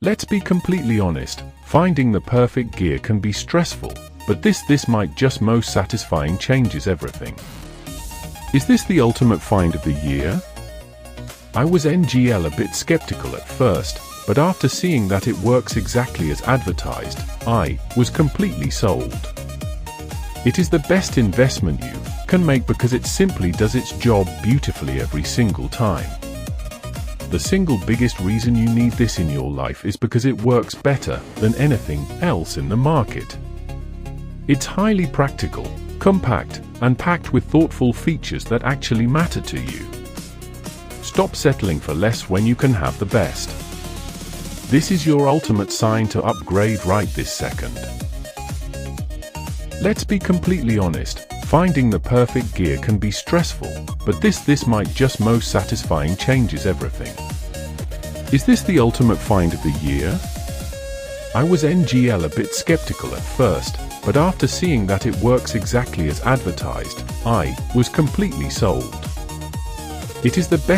Let's be completely honest, finding the perfect gear can be stressful, but this might just most satisfying changes everything. Is this the ultimate find of the year? I was NGL a bit skeptical at first, but after seeing that it works exactly as advertised, I was completely sold. It is the best investment you can make because it simply does its job beautifully every single time. The single biggest reason you need this in your life is because it works better than anything else in the market. It's highly practical, compact, and packed with thoughtful features that actually matter to you. Stop settling for less when you can have the best. This is your ultimate sign to upgrade right this second. Let's be completely honest, finding the perfect gear can be stressful, but this might just most satisfying changes everything. Is this the ultimate find of the year? I was NGL a bit skeptical at first, but after seeing that it works exactly as advertised, I was completely sold. It is the best